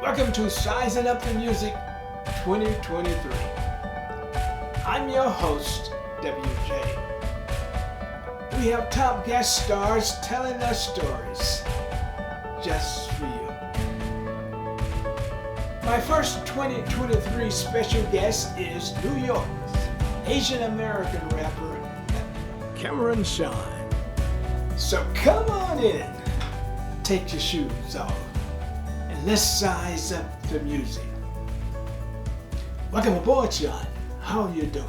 Welcome to Sizing Up the Music 2023. I'm your host, WJ. We have top guest stars telling their stories just for you. My first 2023 special guest is New York's Asian American rapper, Cameron Sean. So come on in, take your shoes off, and let's size up the music. Welcome aboard, Sean. How are you doing?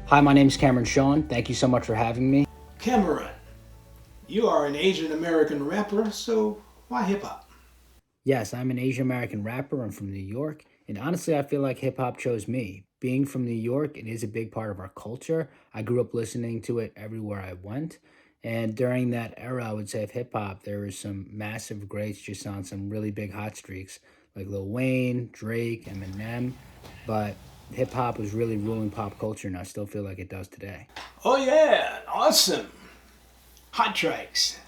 Hi, my name is Cameron Sean. Thank you so much for having me. Cameron, you are an Asian American rapper, so why hip hop? Yes, I'm an Asian American rapper. I'm from New York. And honestly, I feel like hip hop chose me. Being from New York, it is a big part of our culture. I grew up listening to it everywhere I went. And during that era, I would say of hip hop, there was some massive greats just on some really big hot streaks, like Lil Wayne, Drake, Eminem. But hip hop was really ruling pop culture, and I still feel like it does today. Oh yeah, awesome. Hot tracks.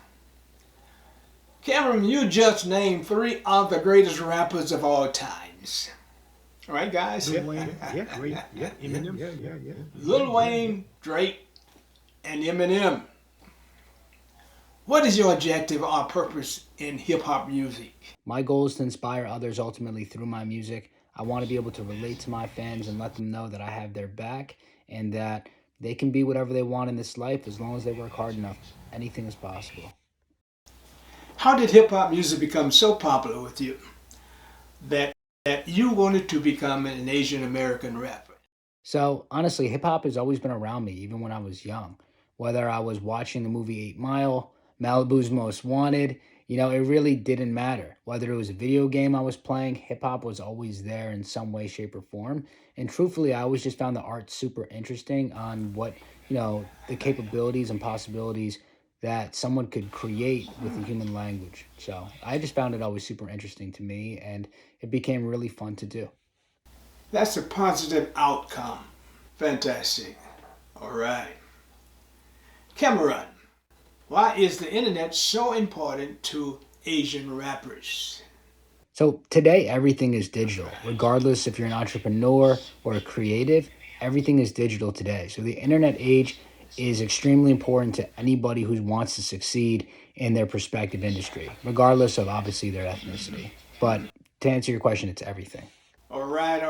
Cameron, you just named three of the greatest rappers of all times. All right, guys? Lil Wayne, Eminem, yeah. Lil Wayne, Drake, and Eminem. What is your objective or purpose in hip-hop music? My goal is to inspire others ultimately through my music. I want to be able to relate to my fans and let them know that I have their back and that they can be whatever they want in this life as long as they work hard enough. Anything is possible. How did hip-hop music become so popular with you that you wanted to become an Asian American rapper? So honestly, hip hop has always been around me, even when I was young. Whether I was watching the movie 8 Mile, Malibu's Most Wanted, it really didn't matter. Whether it was a video game I was playing, hip hop was always there in some way, shape, or form. And truthfully, I always just found the art super interesting on what, the capabilities and possibilities that someone could create with the human language. So I just found it always super interesting to me, and it became really fun to do. That's a positive outcome. Fantastic. All right. Cameron, why is the internet so important to Asian rappers? So today, everything is digital. Regardless if you're an entrepreneur or a creative, everything is digital today. So the internet age is extremely important to anybody who wants to succeed in their respective industry, regardless of obviously their ethnicity. But to answer your question, it's everything. All right.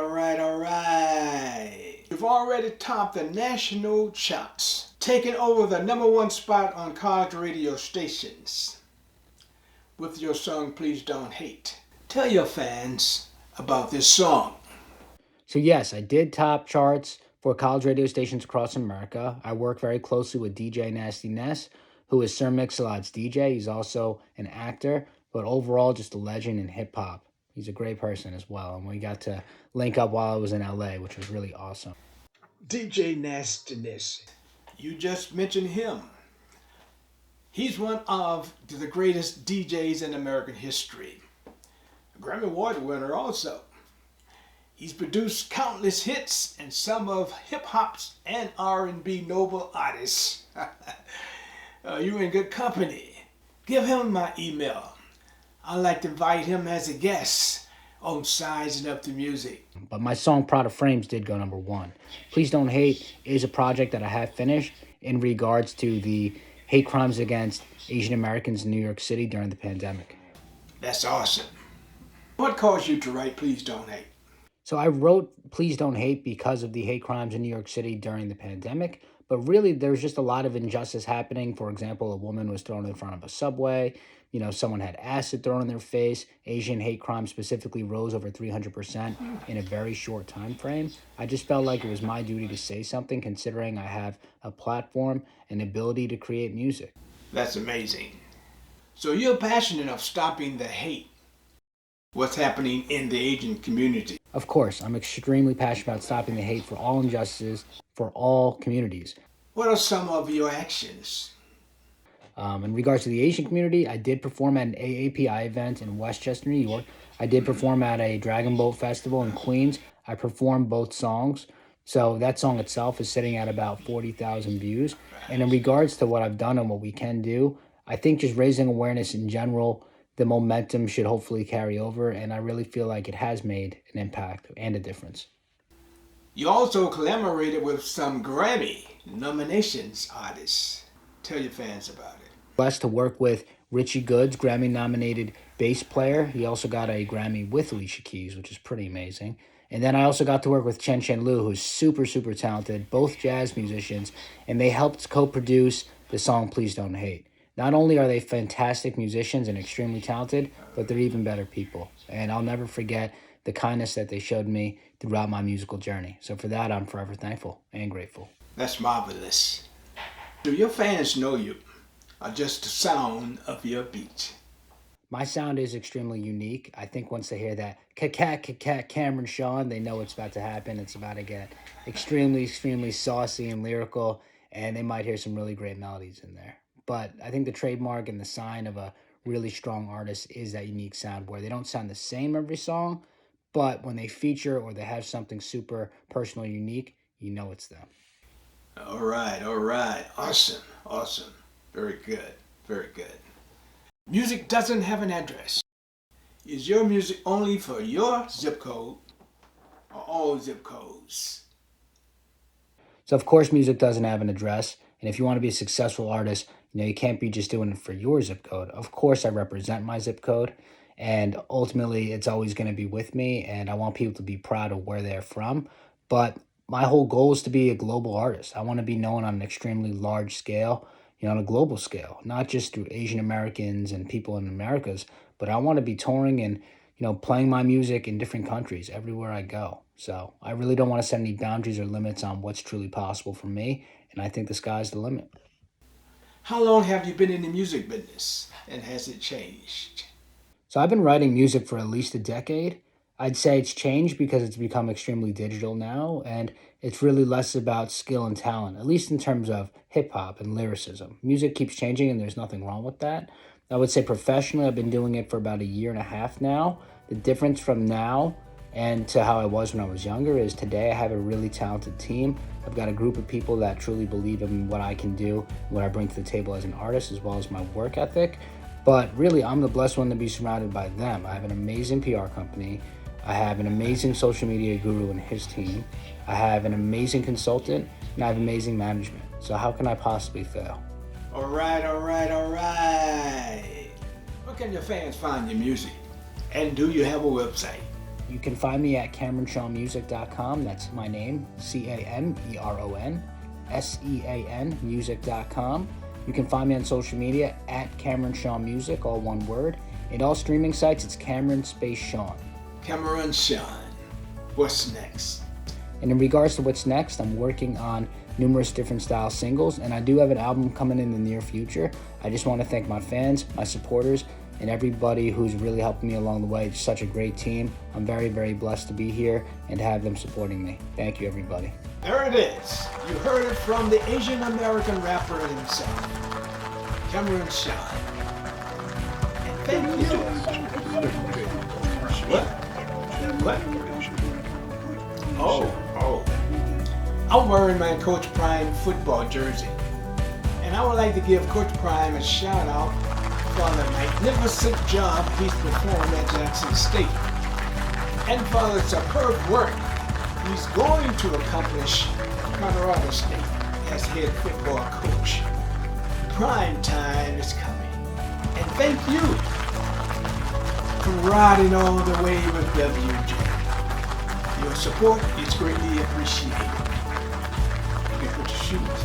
You've already topped the national charts, taking over the number one spot on college radio stations with your song Please Don't Hate. Tell your fans about this song. So yes, I did top charts for college radio stations across America. I work very closely with DJ Nasty Ness, who is Sir Mix-a-Lot's DJ. He's also an actor, but overall just a legend in hip hop. He's a great person as well, and we got to link up while I was in LA, which was really awesome. DJ Nastiness. You just mentioned him. He's one of the greatest DJs in American history. A Grammy Award winner also. He's produced countless hits and some of hip-hop's and R&B noble artists. You're in good company. Give him my email. I'd like to invite him as a guest on Sizing Up the Music. But my song Prada Frames did go number one. Please Don't Hate is a project that I have finished in regards to the hate crimes against Asian Americans in New York City during the pandemic. That's awesome. What caused you to write Please Don't Hate? So I wrote Please Don't Hate because of the hate crimes in New York City during the pandemic. But really, there's just a lot of injustice happening. For example, a woman was thrown in front of a subway. Someone had acid thrown in their face. Asian hate crime specifically rose over 300% in a very short time frame. I just felt like it was my duty to say something, considering I have a platform and ability to create music. That's amazing. So you're passionate of stopping the hate. What's happening in the Asian community? Of course, I'm extremely passionate about stopping the hate for all injustices, for all communities. What are some of your actions? In regards to the Asian community, I did perform at an AAPI event in Westchester, New York. I did perform at a Dragon Boat Festival in Queens. I performed both songs. So that song itself is sitting at about 40,000 views. And in regards to what I've done and what we can do, I think just raising awareness in general the momentum should hopefully carry over, and I really feel like it has made an impact and a difference. You also collaborated with some Grammy nominations artists. Tell your fans about it. Blessed to work with Richie Goods, Grammy nominated bass player. He also got a Grammy with Alicia Keys, which is pretty amazing. And then I also got to work with Chen Chen Lu, who's super, super talented, both jazz musicians, and they helped co-produce the song Please Don't Hate. Not only are they fantastic musicians and extremely talented, but they're even better people. And I'll never forget the kindness that they showed me throughout my musical journey. So for that, I'm forever thankful and grateful. That's marvelous. Do your fans know you, or just the sound of your beat? My sound is extremely unique. I think once they hear that cat Cameron Sean, they know it's about to happen. It's about to get extremely, extremely saucy and lyrical, and they might hear some really great melodies in there. But I think the trademark and the sign of a really strong artist is that unique sound where they don't sound the same every song, but when they feature or they have something super personal, unique, you know it's them. All right, all right. Awesome, awesome. Very good, very good. Music doesn't have an address. Is your music only for your zip code or all zip codes? So of course music doesn't have an address, and if you want to be a successful artist, you can't be just doing it for your zip code. Of course I represent my zip code, and ultimately it's always going to be with me, and I want people to be proud of where they're from. But my whole goal is to be a global artist. I want to be known on an extremely large scale, on a global scale, not just through Asian Americans and people in Americas, but I want to be touring and, playing my music in different countries everywhere I go. So I really don't want to set any boundaries or limits on what's truly possible for me, and I think the sky's the limit. How long have you been in the music business, and has it changed? So I've been writing music for at least a decade. I'd say it's changed because it's become extremely digital now, and it's really less about skill and talent, at least in terms of hip hop and lyricism. Music keeps changing, and there's nothing wrong with that. I would say professionally, I've been doing it for about a year and a half now. The difference from now and to how I was when I was younger is today I have a really talented team. I've got a group of people that truly believe in what I can do, what I bring to the table as an artist, as well as my work ethic. But really, I'm the blessed one to be surrounded by them. I have an amazing PR company. I have an amazing social media guru and his team. I have an amazing consultant, and I have amazing management. So how can I possibly fail? All right, all right, all right. Where can your fans find your music? And do you have a website? You can find me at CameronSeanMusic.com. That's my name, CameronSean music.com. You can find me on social media at Cameron Sean Music, all one word. In all streaming sites, it's Cameron space Sean. Cameron Sean. What's next? And in regards to what's next, I'm working on numerous different style singles, and I do have an album coming in the near future. I just want to thank my fans, my supporters, and everybody who's really helped me along the way. It's such a great team. I'm very, very blessed to be here and to have them supporting me. Thank you, everybody. There it is. You heard it from the Asian American rapper himself, Cameron Sean. And thank you. What? Oh. I'm wearing my Coach Prime football jersey. And I would like to give Coach Prime a shout out for the magnificent job he's performed at Jackson State. And for the superb work he's going to accomplish at Colorado State as head football coach. Prime time is coming. And thank you for riding all the way with WJ. Your support is greatly appreciated. You can put your shoes